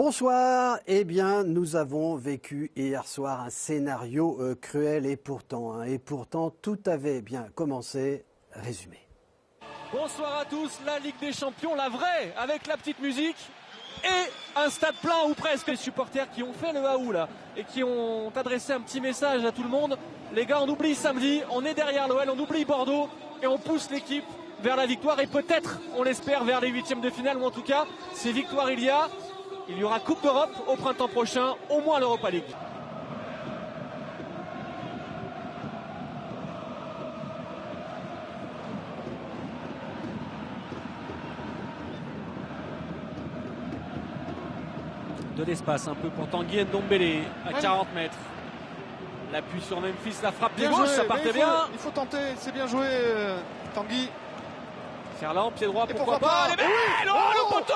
Bonsoir, eh bien nous avons vécu hier soir un scénario cruel et pourtant tout avait bien commencé. Résumé. Bonsoir à tous, la Ligue des Champions, la vraie, avec la petite musique et un stade plein ou presque. Les supporters qui ont fait le haou là et qui ont adressé un petit message à tout le monde. Les gars, on oublie samedi, on est derrière l'OL, on oublie Bordeaux et on pousse l'équipe vers la victoire et peut-être, on l'espère, vers les huitièmes de finale ou en tout cas, si victoire il y aura Coupe d'Europe au printemps prochain, au moins l'Europa League. De l'espace un peu pour Tanguy Ndombele à 40 mètres. L'appui sur Memphis, la frappe de gauche, ça partait bien. Il faut tenter, c'est bien joué Tanguy. Ferland, pied droit, pourquoi pas. Elle est belle, le poteau.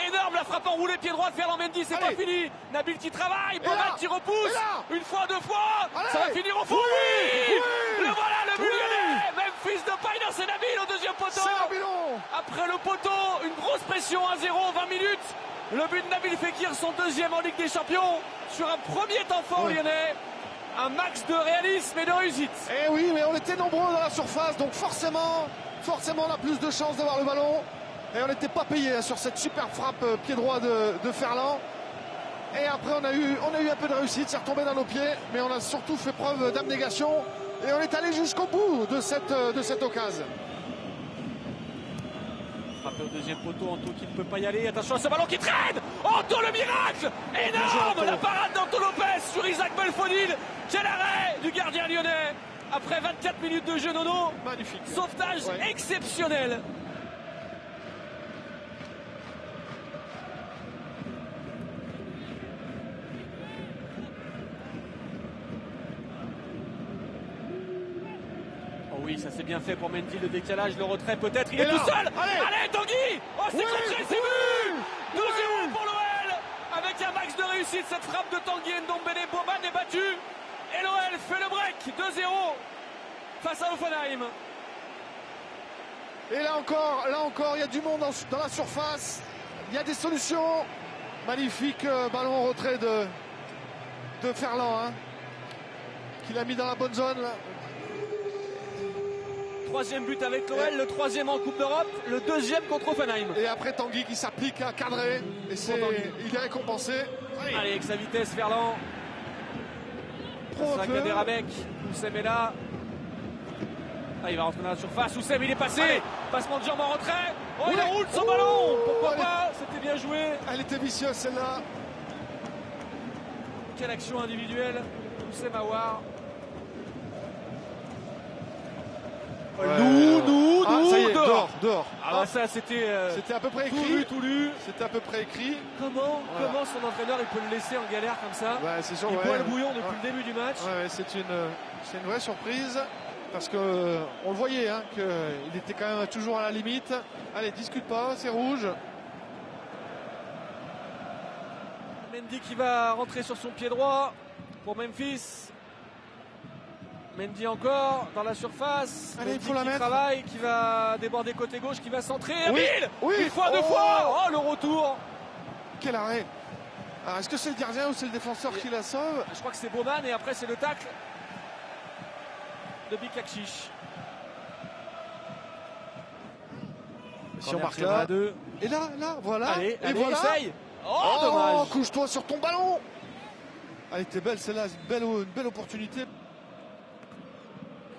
Énorme la frappe enroulée, pied droit de Ferland Mendy, c'est pas fini. Nabil qui travaille, Boban qui repousse. Une fois, deux fois, ça va finir au fond. Oui, le voilà, le but lyonnais. Memphis de Paille, c'est Nabil au deuxième poteau. Après le poteau, une grosse pression, 1-0, 20 minutes. Le but de Nabil Fekir, son deuxième en Ligue des Champions, sur un premier temps fort lyonnais. Un max de réalisme et de réussite. Eh oui, mais on était nombreux dans la surface, donc forcément on a plus de chances d'avoir le ballon. Et on n'était pas payé sur cette super frappe pied droit de Ferland. Et après on a eu un peu de réussite, c'est retombé dans nos pieds, mais on a surtout fait preuve d'abnégation. Et on est allé jusqu'au bout de cette occasion. Frappé au deuxième poteau, Anto qui ne peut pas y aller. Attention à ce ballon qui traîne. Anto le miracle. Énorme la parade d'Anto Lopez sur Isaac Belfodil. Quel arrêt du gardien lyonnais. Après 24 minutes de jeu, Nono. Magnifique. Sauvetage exceptionnel. Oui, ça s'est bien fait pour Mendy, le décalage, le retrait peut-être, il est tout seul. Allez Tanguy. Oh, c'est contré, c'est vu. 2-0 pour l'OL. Avec un max de réussite, cette frappe de Tanguy Ndombele. Boban est battu. Et l'OL fait le break, 2-0 face à Hoffenheim. Et là encore, il y a du monde dans la surface. Il y a des solutions. Magnifique ballon en retrait de Ferland, qu'il a mis dans la bonne zone là. Troisième but avec l'OL, le troisième en Coupe d'Europe, le deuxième contre Hoffenheim. Et après Tanguy qui s'applique à cadrer, et il est récompensé. Allez, avec sa vitesse, Ferland. Kaderabek, Oussem est là. Il va rentrer dans la surface, Oussem il est passé. Passement de jambe en retrait. Oh, il roule son ballon. Pourquoi pas, c'était bien joué. Elle était vicieuse celle-là. Quelle action individuelle, Oussem Aouar. Nous, ça y est, dehors. Ça c'était à peu près écrit. Tout lu. C'était à peu près écrit. Comment son entraîneur il peut le laisser en galère comme ça? C'est sûr, il boit le bouillon depuis le début du match. C'est une vraie surprise parce que on le voyait qu'il était quand même toujours à la limite. Allez, discute pas, c'est rouge. Mendy qui va rentrer sur son pied droit pour Memphis. Mendy encore dans la surface. Allez, il faut la mettre. Travaille, qui va déborder côté gauche, qui va centrer. Une fois, deux fois. Oh, le retour. Quel arrêt. Alors, est-ce que c'est le gardien ou c'est le défenseur qui la sauve? Je crois que c'est Boban et après c'est le tacle de Bikakchiche. Si on marque là. Et là, voilà. Allez, voilà. Essaye. Oh, dommage. Couche-toi sur ton ballon. Elle était belle celle-là, une belle opportunité.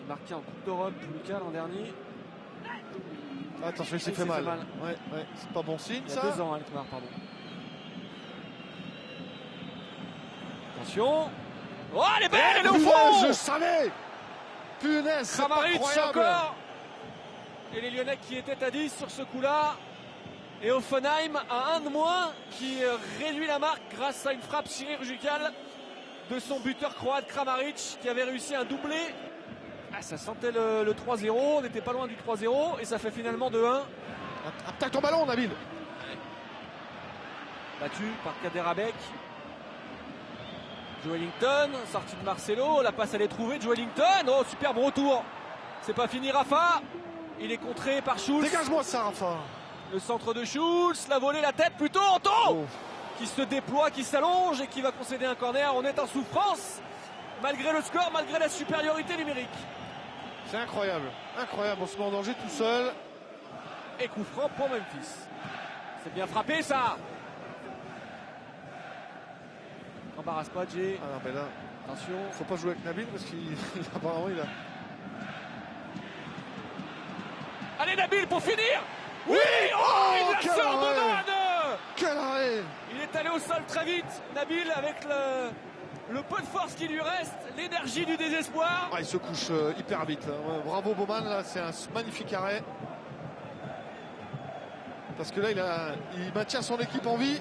Marqué en Coupe d'Europe, Lucas l'an dernier. Attention, il s'est fait mal. Ouais, c'est pas bon signe ça. Il y a 2 ans, Alkmaar, pardon. Attention. Oh, elle est belle, elle est au fond. Je savais. Punaise, Kramaric encore. Et les Lyonnais qui étaient à 10 sur ce coup-là. Et Hoffenheim à 1 de moins qui réduit la marque grâce à une frappe chirurgicale de son buteur croate Kramaric qui avait réussi un doublé. Ça sentait le 3-0, on n'était pas loin du 3-0 et ça fait finalement 2-1. Attaque ton ballon, Nabil. Battu par Kaderabek. Joelinton, sortie de Marcelo, la passe elle est trouvée. Joelinton, oh superbe retour. C'est pas fini Rafa. Il est contré par Schulz. Dégage-moi ça, Rafa. Le centre de Schulz, la volée, la tête plutôt, Anto qui se déploie, qui s'allonge et qui va concéder un corner. On est en souffrance malgré le score, malgré la supériorité numérique. C'est incroyable, incroyable, on se met en danger tout seul. Et coup franc pour Memphis. C'est bien frappé ça. Embarrasse pas Jay. Ah non mais là, attention. Faut pas jouer avec Nabil parce qu'il apparemment il a... Allez Nabil pour finir. Oui, oh, il la sort de man. Quel arrêt. Il est allé au sol très vite, Nabil, avec le peu de force qui lui reste, l'énergie du désespoir. Ah, il se couche hyper vite là. Ouais, bravo Baumann, là c'est un magnifique arrêt. Parce que là il maintient son équipe en vie.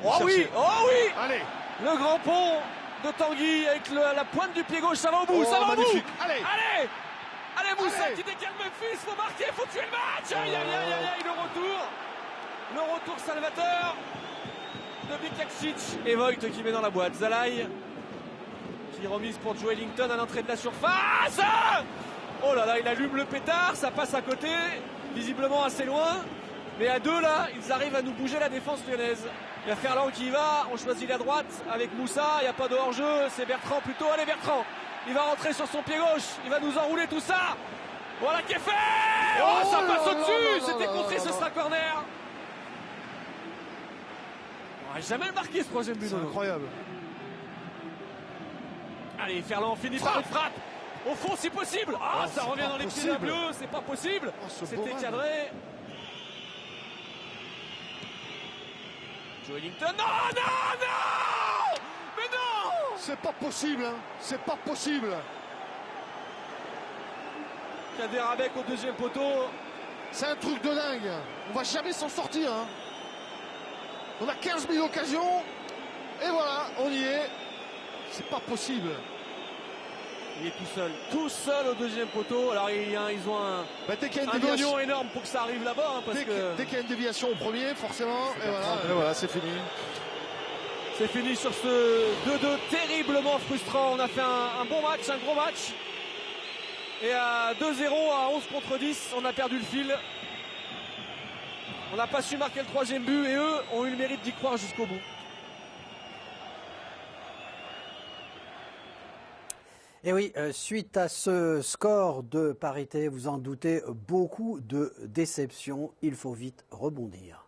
Oh oui, oh oui. Allez. Le grand pont de Tanguy avec la pointe du pied gauche, ça va au bout, ça va magnifique. au bout. Allez. Allez. Allez Moussa qui décale Memphis, faut marquer, faut tuer le match. Aïe aïe aïe aïe, le retour salvateur de Bikacic. Et Voigt qui met dans la boîte. Zalaï qui remise pour Joe Ellington à l'entrée de la surface. Oh là là, il allume le pétard, ça passe à côté, visiblement assez loin. Mais à deux là, ils arrivent à nous bouger la défense lyonnaise. Il y a Ferland qui y va, on choisit la droite avec Moussa, il n'y a pas de hors-jeu, c'est Bertrand plutôt. Allez Bertrand, il va rentrer sur son pied gauche, il va nous enrouler tout ça. Voilà qui est fait. Oh, ça passe au-dessus, c'était contré, ce sera corner. On n'aurait jamais marqué ce troisième but. C'est incroyable. Allez, Ferland finit par une frappe. Au fond si possible. Ah, ça revient dans les pieds d'un bleu, c'est pas possible. C'était cadré. Joe Ellington, non, non, non. Mais non. C'est pas possible, hein. C'est pas possible. Kader Abek au deuxième poteau. C'est un truc de dingue. On va jamais s'en sortir, hein. On a 15 000 occasions. Et voilà, on y est. C'est pas possible. Il est tout seul au deuxième poteau. Alors ils ont un oignon énorme pour que ça arrive là-bas. Hein, dès qu'il y a une déviation au premier, forcément, et voilà, c'est fini. C'est fini sur ce 2-2 terriblement frustrant. On a fait un bon match, un gros match. Et à 2-0, à 11 contre 10, on a perdu le fil. On n'a pas su marquer le troisième but et eux ont eu le mérite d'y croire jusqu'au bout. Et oui, suite à ce score de parité, vous en doutez, beaucoup de déceptions. Il faut vite rebondir.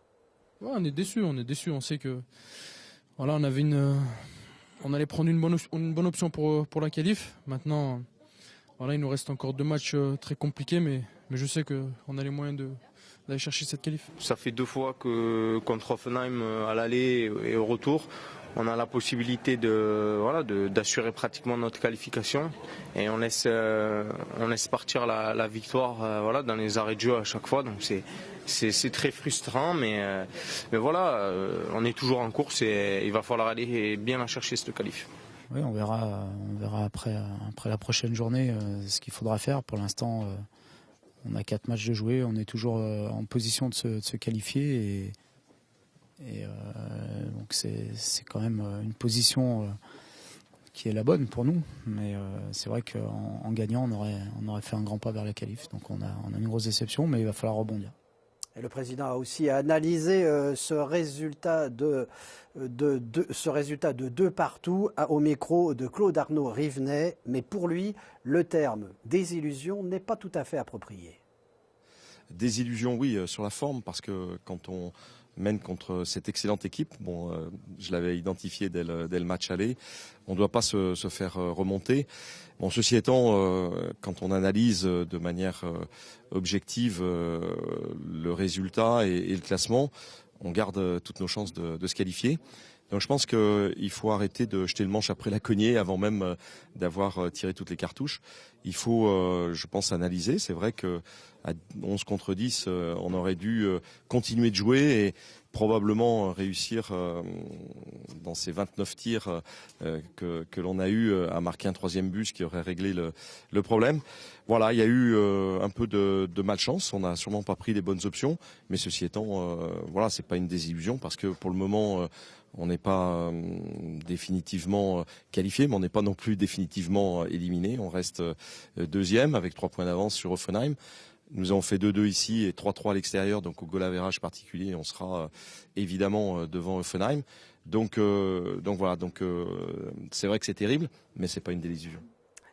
Ouais, on est déçus. On sait que voilà, on allait prendre une bonne option pour la qualif. Maintenant, voilà, il nous reste encore 2 matchs très compliqués, mais je sais qu'on a les moyens d'aller chercher cette qualif. Ça fait 2 fois que contre Hoffenheim à l'aller et au retour, on a la possibilité d'assurer pratiquement notre qualification et on laisse partir la victoire dans les arrêts de jeu à chaque fois. Donc c'est très frustrant, mais voilà, on est toujours en course et il va falloir aller bien la chercher cette qualif. Oui, on verra après la prochaine journée ce qu'il faudra faire. Pour l'instant, on a 4 matchs de jouer, on est toujours en position de se qualifier et donc c'est quand même une position qui est la bonne pour nous. Mais c'est vrai qu'en gagnant, on aurait fait un grand pas vers la qualif. Donc on a une grosse déception, mais il va falloir rebondir. Et le président a aussi analysé ce résultat de 2 partout au micro de Claude Arnaud Rivenet. Mais pour lui, le terme désillusion n'est pas tout à fait approprié. Désillusion, oui, sur la forme, parce que quand on mène contre cette excellente équipe, je l'avais identifié dès le match aller, on ne doit pas se faire remonter. Bon, ceci étant, quand on analyse de manière objective le résultat et le classement, on garde toutes nos chances de se qualifier. Donc je pense qu'il faut arrêter de jeter le manche après la cognée avant même d'avoir tiré toutes les cartouches. Il faut, je pense, analyser. C'est vrai que à 11 contre 10, on aurait dû continuer de jouer et probablement réussir dans ces 29 tirs que l'on a eu à marquer un 3e but, ce qui aurait réglé le problème. Voilà, il y a eu un peu de malchance. On n'a sûrement pas pris les bonnes options, mais ceci étant, voilà, c'est pas une désillusion parce que pour le moment, on n'est pas définitivement qualifié, mais on n'est pas non plus définitivement éliminé. On reste deuxième avec 3 points d'avance sur Hoffenheim. Nous avons fait 2-2 ici et 3-3 à l'extérieur, donc au goal average particulier, on sera évidemment devant Hoffenheim. Donc voilà, c'est vrai que c'est terrible, mais c'est pas une désillusion.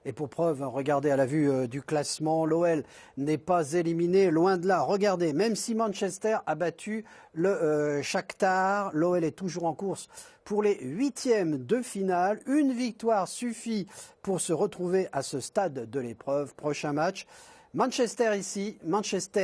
Et pour preuve, regardez à la vue du classement, l'OL n'est pas éliminé, loin de là. Regardez, même si Manchester a battu le Shakhtar, l'OL est toujours en course pour les 8e de finale. Une victoire suffit pour se retrouver à ce stade de l'épreuve. Prochain match, Manchester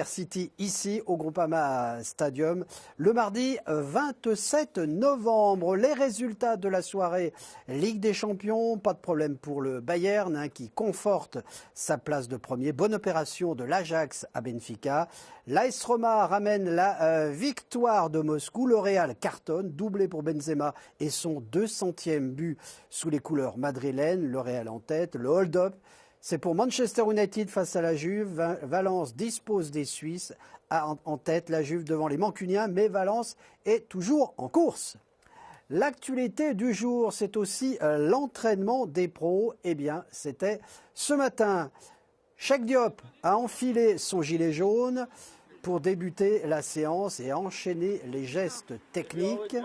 City ici au Groupama Stadium le mardi 27 novembre. Les résultats de la soirée Ligue des Champions, pas de problème pour le Bayern qui conforte sa place de premier. Bonne opération de l'Ajax à Benfica. L'AS Roma ramène la victoire de Moscou. Le Real cartonne, doublé pour Benzema et son 200e but sous les couleurs madrilènes. Le Real en tête, le hold-up. C'est pour Manchester United face à la Juve. Valence dispose des Suisses en tête, la Juve devant les Mancuniens, mais Valence est toujours en course. L'actualité du jour, c'est aussi l'entraînement des pros. Eh bien, c'était ce matin. Cheikh Diop a enfilé son gilet jaune pour débuter la séance et enchaîner les gestes techniques.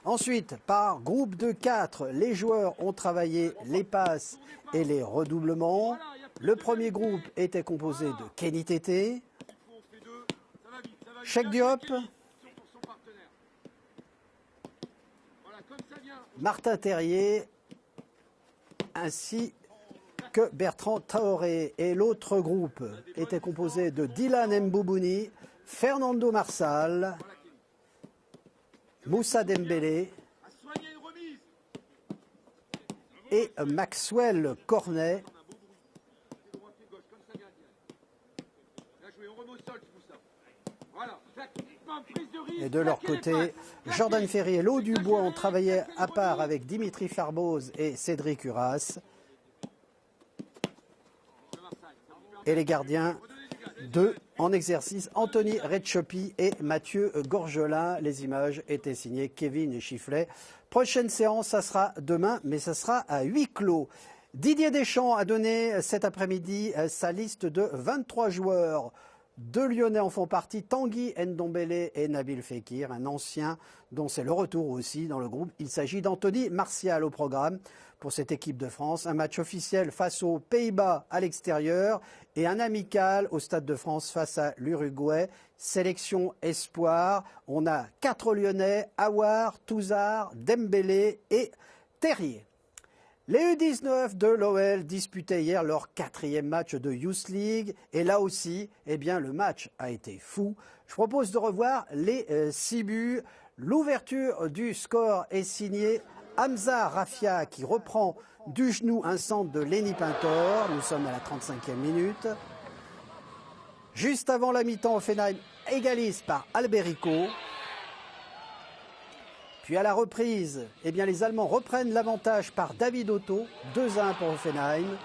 Ensuite, par groupe de 4, les joueurs ont travaillé les passes et les redoublements. Le premier groupe était composé de Kenny Tété, Cheikh Diop, Martin Terrier, ainsi que Bertrand Traoré. Et l'autre groupe était composé de Dylan Mboubouni, Fernando Marsal, Moussa Dembélé et Maxwell Cornet. Et de leur côté, Jordan Ferry et Lo Dubois ont travaillé à part avec Dimitri Farboz et Cédric Uras. Et les gardiens, 2 en exercice, Anthony Reciopi et Mathieu Gorgelin. Les images étaient signées Kevin Chifflet. Prochaine séance, ça sera demain, mais ça sera à huis clos. Didier Deschamps a donné cet après-midi sa liste de 23 joueurs. 2 Lyonnais en font partie, Tanguy Ndombele et Nabil Fekir, un ancien dont c'est le retour aussi dans le groupe. Il s'agit d'Anthony Martial au programme pour cette équipe de France. Un match officiel face aux Pays-Bas à l'extérieur et un amical au Stade de France face à l'Uruguay. Sélection espoir. On a 4 Lyonnais, Aouar, Touzard, Dembélé et Terrier. Les U19 de l'OL disputaient hier leur 4e match de Youth League. Et là aussi, eh bien, le match a été fou. Je propose de revoir les 6 buts. L'ouverture du score est signée Hamza Rafia qui reprend du genou un centre de Lenny Pintor. Nous sommes à la 35e minute. Juste avant la mi-temps, Hoffenheim égalise par Alberico. Puis à la reprise, eh bien, les Allemands reprennent l'avantage par David Otto, 2-1 pour Hoffenheim.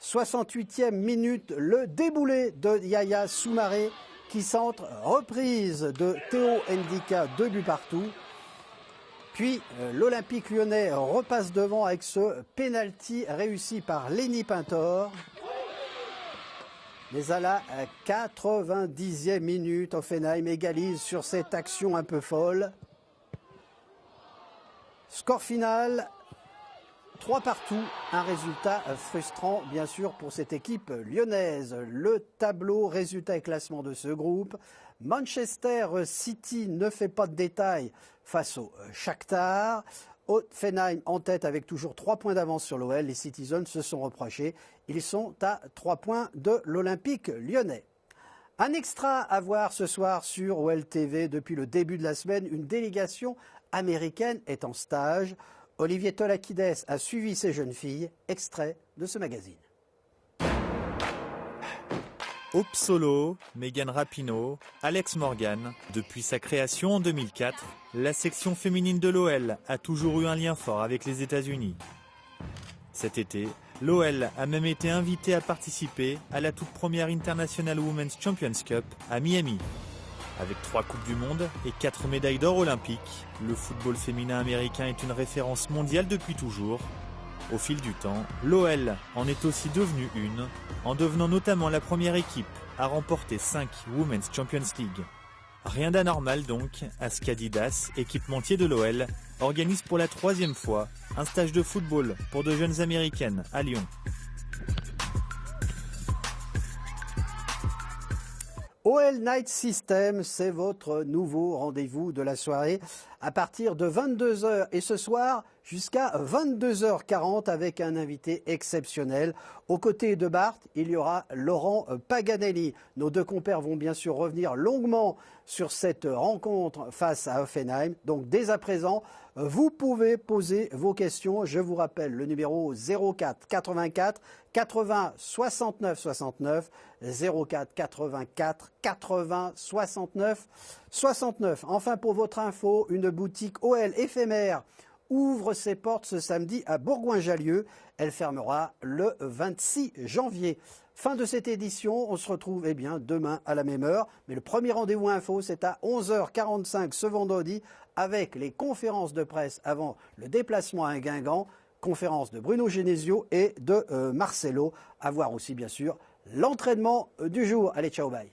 68e minute, le déboulé de Yaya Soumaré qui centre, reprise de Théo Ndika, 2 buts partout. Puis l'Olympique lyonnais repasse devant avec ce pénalty réussi par Lenny Pintor. Mais à la 90e minute, Hoffenheim égalise sur cette action un peu folle. Score final, 3 partout, un résultat frustrant bien sûr pour cette équipe lyonnaise. Le tableau, résultat et classement de ce groupe. Manchester City ne fait pas de détails face au Shakhtar. Hoffenheim en tête avec toujours 3 points d'avance sur l'OL. Les Citizens se sont reprochés. Ils sont à 3 points de l'Olympique lyonnais. Un extra à voir ce soir sur OL TV. Depuis le début de la semaine, une délégation américaine est en stage. Olivier Tolakides a suivi ces jeunes filles. Extrait de ce magazine. Hope Solo, Megan Rapinoe, Alex Morgan. Depuis sa création en 2004, la section féminine de l'OL a toujours eu un lien fort avec les États-Unis. Cet été, l'OL a même été invité à participer à la toute première International Women's Champions Cup à Miami. Avec 3 Coupes du Monde et 4 médailles d'or olympiques, le football féminin américain est une référence mondiale depuis toujours. Au fil du temps, l'OL en est aussi devenue une, en devenant notamment la première équipe à remporter 5 Women's Champions League. Rien d'anormal donc à ce qu'Adidas, équipementier de l'OL, organise pour la 3e fois un stage de football pour de jeunes américaines à Lyon. OL Night System, c'est votre nouveau rendez-vous de la soirée à partir de 22h et ce soir jusqu'à 22h40 avec un invité exceptionnel. Aux côtés de Bart, il y aura Laurent Paganelli. Nos deux compères vont bien sûr revenir longuement sur cette rencontre face à Hoffenheim. Donc dès à présent, vous pouvez poser vos questions. Je vous rappelle le numéro 04 84 80 69 69 04 84 80 69 69. Enfin, pour votre info, une boutique OL éphémère ouvre ses portes ce samedi à Bourgoin-Jallieu. Elle fermera le 26 janvier. Fin de cette édition, on se retrouve demain à la même heure. Mais le premier rendez-vous info, c'est à 11h45 ce vendredi avec les conférences de presse avant le déplacement à Guingamp. Conférence de Bruno Genesio et de Marcelo. À voir aussi bien sûr l'entraînement du jour. Allez, ciao, bye.